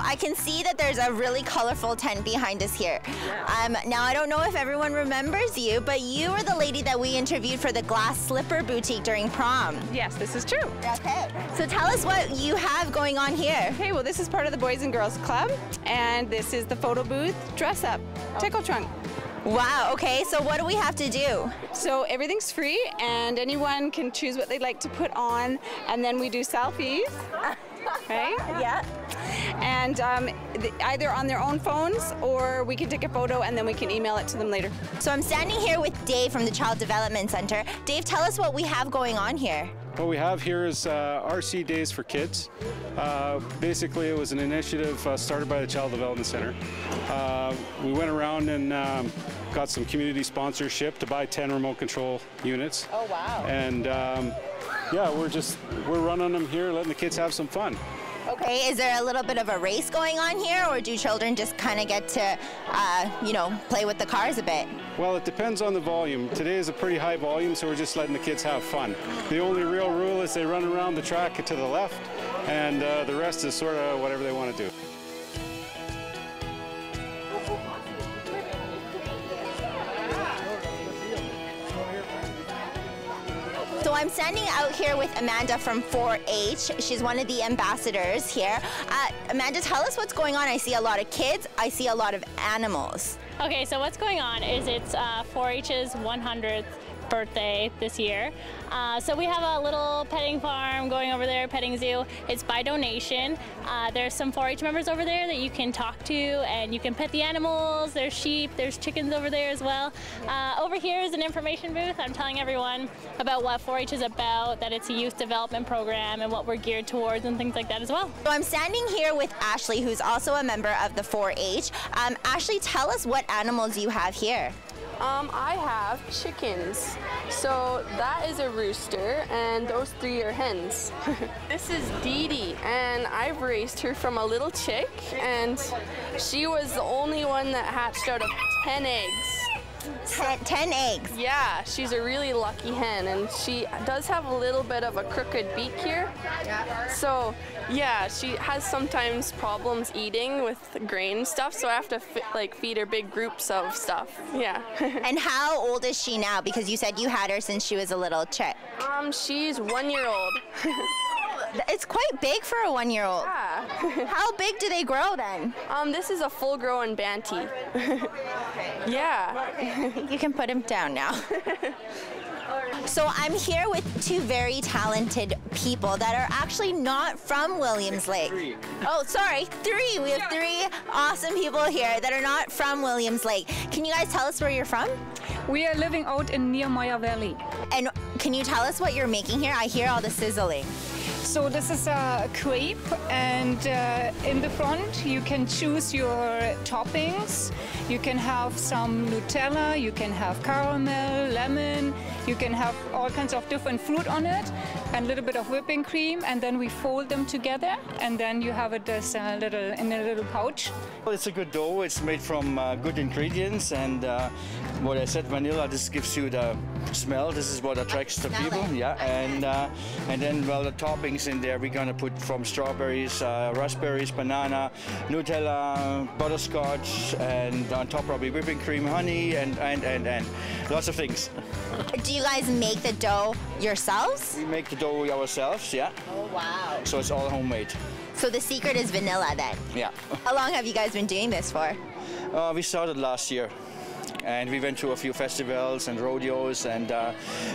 I can see that there's a really colorful tent behind us here. Yeah. Now, I don't know if everyone remembers you, but you were the lady that we interviewed for the glass slipper boutique during prom. Yes, this is true. Okay. So tell us what you have going on here. Okay, well, this is part of the Boys and Girls Club, and this is the photo booth dress up, tickle trunk. Wow, okay, so what do we have to do? So everything's free, and anyone can choose what they'd like to put on, and then we do selfies, right? Yeah. And either on their own phones, or we can take a photo and then we can email it to them later. So I'm standing here with Dave from the Child Development Center. Dave, tell us what we have going on here. What we have here is RC Days for Kids. Basically, it was an initiative started by the Child Development Center. We went around and got some community sponsorship to buy 10 remote control units. Oh, wow. And yeah, we're running them here, letting the kids have some fun. Okay, is there a little bit of a race going on here, or do children just kind of get to, you know, play with the cars a bit? Well, it depends on the volume. Today is a pretty high volume, so we're just letting the kids have fun. The only real rule is they run around the track to the left, and the rest is sort of whatever they want to do. So I'm standing out here with Amanda from 4-H. She's one of the ambassadors here. Amanda, tell us what's going on. I see a lot of kids. I see a lot of animals. Okay, so what's going on is it's 4-H's 100th birthday this year. So we have a little petting farm going over there, petting zoo. It's by donation. There's some 4-H members over there that you can talk to, and you can pet the animals. There's sheep, there's chickens over there as well. Over here is an information booth. I'm telling everyone about what 4-H is about, that it's a youth development program and what we're geared towards and things like that as well. So I'm standing here with Ashley, who's also a member of the 4-H. Ashley, tell us what animals you have here. I have chickens. So that is a rooster, and those 3 are hens. This is Dee Dee, and I've raised her from a little chick, and she was the only one that hatched out of 10 eggs. 10 eggs? Yeah, she's a really lucky hen, and she does have a little bit of a crooked beak here. So yeah, she has sometimes problems eating with grain and stuff, so I have to feed her big groups of stuff. Yeah. And how old is she now? Because you said you had her since she was a little chick. She's 1 year old. It's quite big for a 1-year-old. Yeah. How big do they grow then? This is a full-grown Banty. Yeah. You can put him down now. So I'm here with 2 very talented people that are actually not from Williams Lake. 3. Oh, sorry, 3. We have 3 awesome people here that are not from Williams Lake. Can you guys tell us where you're from? We are living out in Nehemiah Valley. And can you tell us what you're making here? I hear all the sizzling. So this is a crepe, and in the front you can choose your toppings. You can have some Nutella, you can have caramel, lemon, you can have all kinds of different fruit on it, and a little bit of whipping cream, and then we fold them together, and then you have it as in a little pouch. Well, it's a good dough. It's made from good ingredients, and what I said, vanilla. This gives you the smell. This is what attracts the people. Yeah, and then well, the toppings in there we're gonna put from strawberries, raspberries, banana, Nutella, butterscotch, and on top probably whipping cream, honey, and lots of things. Do you guys make the dough yourselves? We make the dough ourselves. Yeah. Oh wow. So it's all homemade. So the secret is vanilla then? Yeah. How long have you guys been doing this for? We started last year. And we went to a few festivals and rodeos, and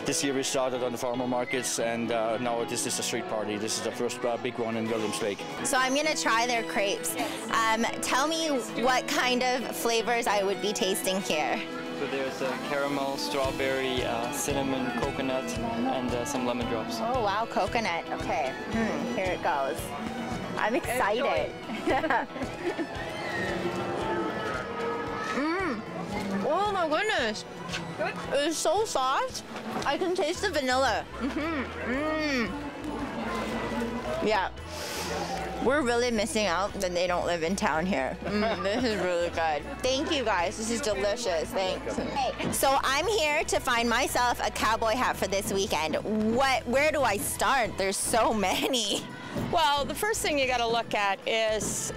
this year we started on the farmer markets, and now this is a street party. This is the first big one in Williams Lake. So I'm gonna try their crepes. Tell me what kind of flavors I would be tasting here. So there's caramel, strawberry, cinnamon, coconut, and some lemon drops. Oh wow, coconut. Okay, here it goes. I'm excited. Oh my goodness. Good. It's so soft. I can taste the vanilla. Yeah. We're really missing out that they don't live in town here. This is really good. Thank you guys. This is delicious. Thanks. Okay, so I'm here to find myself a cowboy hat for this weekend. Where do I start? There's so many. Well, the first thing you got to look at is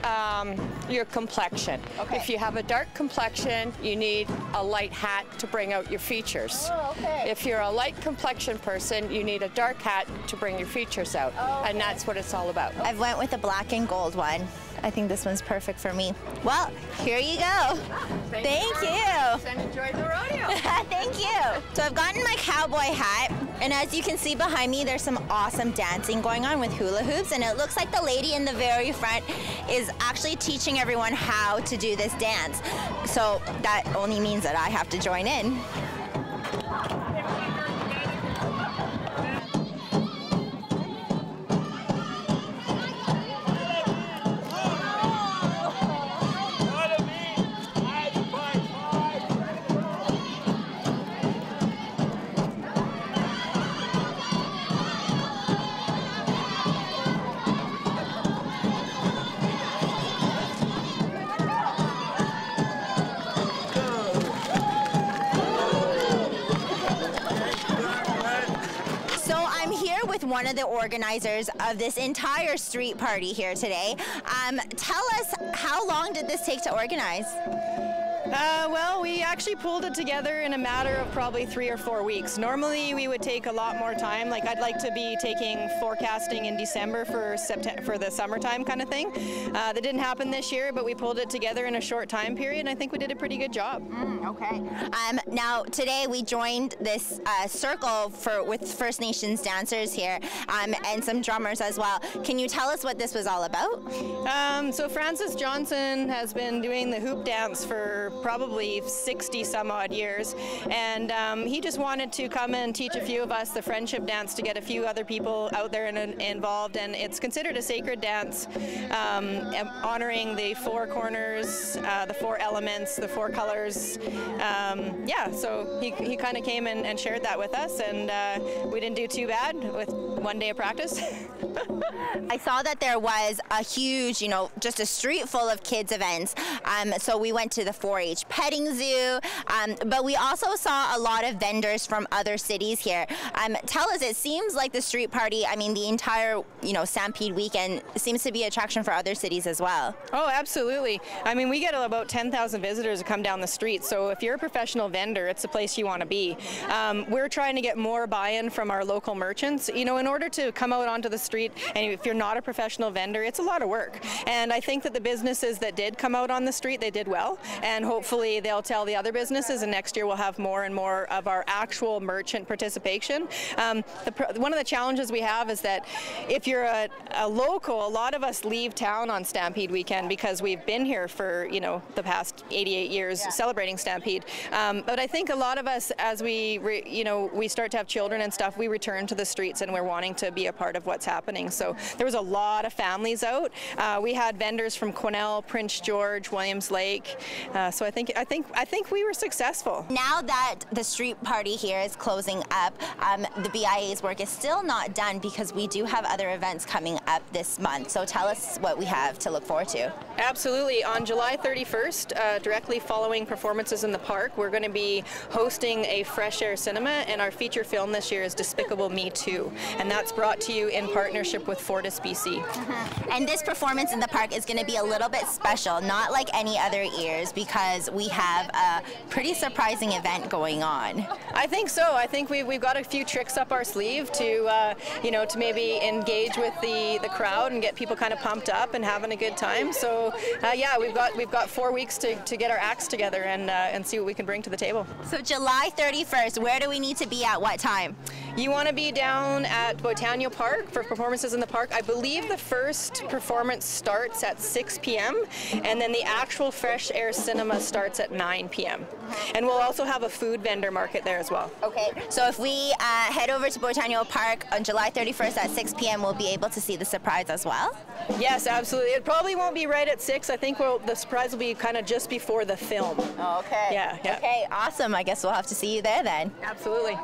your complexion. Okay. If you have a dark complexion, you need a light hat to bring out your features. Oh, okay. If you're a light complexion person, you need a dark hat to bring your features out. Oh, okay. And that's what it's all about. I've went with the black and gold one. I think this one's perfect for me. Well, here you go. Thank you. And enjoy the rodeo. Thank you. So I've gotten my cowboy hat, and as you can see behind me, there's some awesome dancing going on with hula hoops, and it looks like the lady in the very front is actually teaching everyone how to do this dance. So that only means that I have to join in. One of the organizers of this entire street party here today. Tell us, how long did this take to organize? Well, we actually pulled it together in a matter of probably 3 or 4 weeks. Normally, we would take a lot more time. Like, I'd like to be taking forecasting in December for the summertime kind of thing. That didn't happen this year, but we pulled it together in a short time period, and I think we did a pretty good job. Okay. Now, today we joined this circle with First Nations dancers here, and some drummers as well. Can you tell us what this was all about? So Francis Johnson has been doing the hoop dance for probably 60 some odd years, and he just wanted to come and teach a few of us the friendship dance to get a few other people out there and involved. And it's considered a sacred dance, honoring the 4 corners, the 4 elements, the 4 colors. Yeah, so he kind of came and shared that with us, and we didn't do too bad with 1 day of practice. I saw that there was a huge, just a street full of kids events. So we went to the 4-H petting zoo, but we also saw a lot of vendors from other cities here. Tell us, it seems like the street party, I mean, the entire, Stampede weekend seems to be an attraction for other cities as well. Oh, absolutely. I mean, we get about 10,000 visitors to come down the street, so if you're a professional vendor, it's the place you want to be. We're trying to get more buy-in from our local merchants. In order to come out onto the street, and if you're not a professional vendor, it's a lot of work. And I think that the businesses that did come out on the street, they did well, and hopefully they'll tell the other businesses, and next year we'll have more and more of our actual merchant participation. One of the challenges we have is that if you're a local, a lot of us leave town on Stampede weekend because we've been here for the past 88 years celebrating Stampede. But I think a lot of us, as we start to have children and stuff, we return to the streets and we're wanting to be a part of what's happening. So there was a lot of families out. We had vendors from Quesnel, Prince George, Williams Lake. So I think we were successful. Now that the street party here is closing up, the BIA's work is still not done because we do have other events coming up this month. So tell us what we have to look forward to. Absolutely. On July 31st, directly following performances in the park, we're going to be hosting a fresh air cinema, and our feature film this year is Despicable Me 2, and that's brought to you in partnership with Fortis BC. And this performance in the park is going to be a little bit special, not like any other years, because we have a pretty surprising event going on. I think so. I think we've got a few tricks up our sleeve to to maybe engage with the crowd and get people kind of pumped up and having a good time. So yeah, we've got 4 weeks to get our acts together and see what we can bring to the table. So July 31st, where do we need to be at what time? You want to be down at Botanical Park for performances in the park. I believe the first performance starts at 6 p.m. and then the actual fresh air cinema starts at 9 p.m. And we'll also have a food vendor market there as well. Okay, so if we head over to Botanical Park on July 31st at 6 p.m., we'll be able to see the surprise as well? Yes, absolutely. It probably won't be right at 6. I think the surprise will be kind of just before the film. Oh, okay. Yeah. Okay, awesome. I guess we'll have to see you there then. Absolutely.